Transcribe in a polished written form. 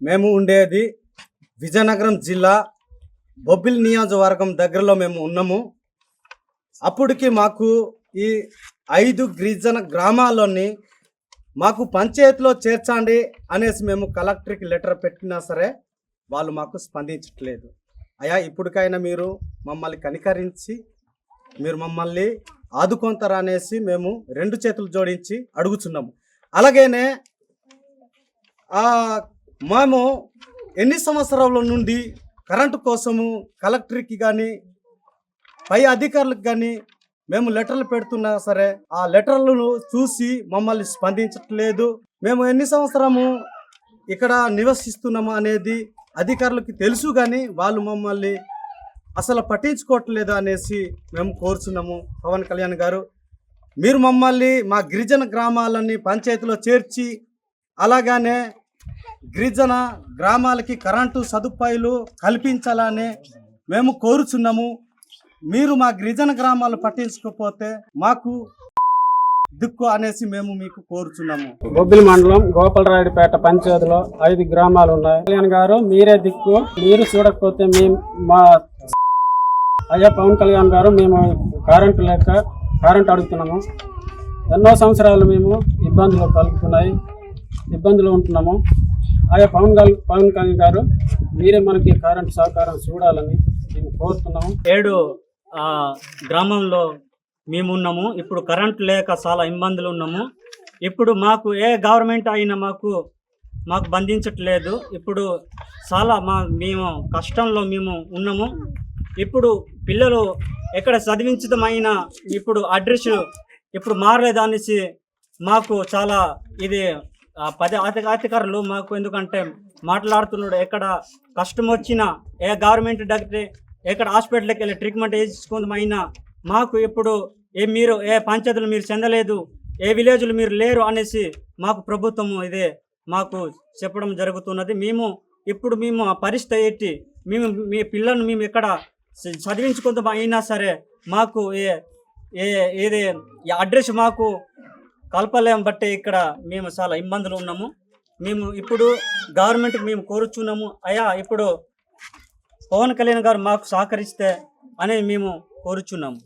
మేము ఉండేది విజయనగరం జిల్లా బొబ్బిలి నియోజకవర్గం దగ్గరలో మేము ఉన్నాము. అప్పటికి మాకు ఈ 5 గిరిజన గ్రామాల్లోని మాకు పంచాయతీలో చేర్చండి అనేసి మేము కలెక్టర్కి లెటర్ పెట్టినా సరే వాళ్ళు మాకు స్పందించట్లేదు. అయ్యా, ఇప్పటికైనా మీరు మమ్మల్ని కనికరించి మీరు మమ్మల్ని ఆదుకుంటారా అనేసి మేము 2 చేతులు జోడించి అడుగుతున్నాము. అలాగేనే మేము ఎన్ని సంవత్సరాల నుండి కరెంటు కోసము కలెక్టర్కి కానీ పై అధికారులకు కానీ మేము లెటర్లు పెడుతున్నా సరే ఆ లెటర్లను చూసి మమ్మల్ని స్పందించట్లేదు. మేము ఎన్ని సంవత్సరము ఇక్కడ నివసిస్తున్నాము అనేది అధికారులకి తెలుసు, కానీ వాళ్ళు మమ్మల్ని అసలు పట్టించుకోవట్లేదు అనేసి మేము కోరుచున్నాము. పవన్ కళ్యాణ్ గారు, మీరు మమ్మల్ని మా గిరిజన గ్రామాలని పంచాయతీలో చేర్చి అలాగానే గిరిజన గ్రామాలకి కరెంటు సదుపాయాలు కల్పించాలని మేము కోరుచున్నాము. మీరు మా గిరిజన గ్రామాలు పట్టించకపోతే మాకు దిక్కు అనేసి మేము మీకు కోరుచున్నాము. బొబ్బిలి మండలం గోపాలరాయుడిపేట పంచాయతీలో 5 గ్రామాలు ఉన్నాయి. కళ్యాణ్ గారు, మీరే దిక్కు. మీరు చూడకపోతే మేము మా అయ్యా పవన్ కళ్యాణ్ గారు, మేము కరెంటు లేక కరెంటు అడుగుతున్నాము. ఎన్నో సంవత్సరాలు మేము ఇబ్బందులు ఉంటున్నాము. అయ్యా పవన్ కళ్యాణ్ గారు, మీరే మనకి కరెంటు సహకారం చూడాలని మేము కోరుతున్నాము. 7 గ్రామంలో మేము ఉన్నాము. ఇప్పుడు కరెంటు లేక చాలా ఇబ్బందులు ఉన్నాము. ఇప్పుడు మాకు ఏ గవర్నమెంట్ అయినా మాకు బంధించట్లేదు. ఇప్పుడు చాలా మేము కష్టంలో మేము ఉన్నాము. ఇప్పుడు పిల్లలు ఎక్కడ చదివించడమైనా ఇప్పుడు అడ్రస్ ఇప్పుడు మారలేదు అనేసి మాకు చాలా ఇది 10 అధికారులు మాకు ఎందుకంటే మాట్లాడుతున్నాడు. ఎక్కడ కష్టం వచ్చినా ఏ గవర్నమెంట్ డాక్టర్ ఎక్కడ హాస్పిటల్కి వెళ్ళి ట్రీట్మెంట్ వేసుకోవడమైనా మాకు ఇప్పుడు మీరు ఏ పంచాయతీలు మీరు చెందలేదు, ఏ విలేజ్లు మీరు లేరు అనేసి మాకు ప్రభుత్వం ఇదే మాకు చెప్పడం జరుగుతున్నది. ఇప్పుడు మేము ఆ పరిస్థితి ఏంటి, మీ పిల్లలను మేము ఎక్కడ చదివించుకుందాం అయినా సరే మాకు ఏది అడ్రస్ మాకు కలపలేం. బట్టి ఇక్కడ మేము చాలా ఇబ్బందులు ఉన్నాము. మేము ఇప్పుడు గవర్నమెంట్కి మేము కోరుచున్నాము. అయ్యా, ఇప్పుడు పవన్ కళ్యాణ్ గారు మాకు సహకరిస్తే అనేది మేము కోరుచున్నాము.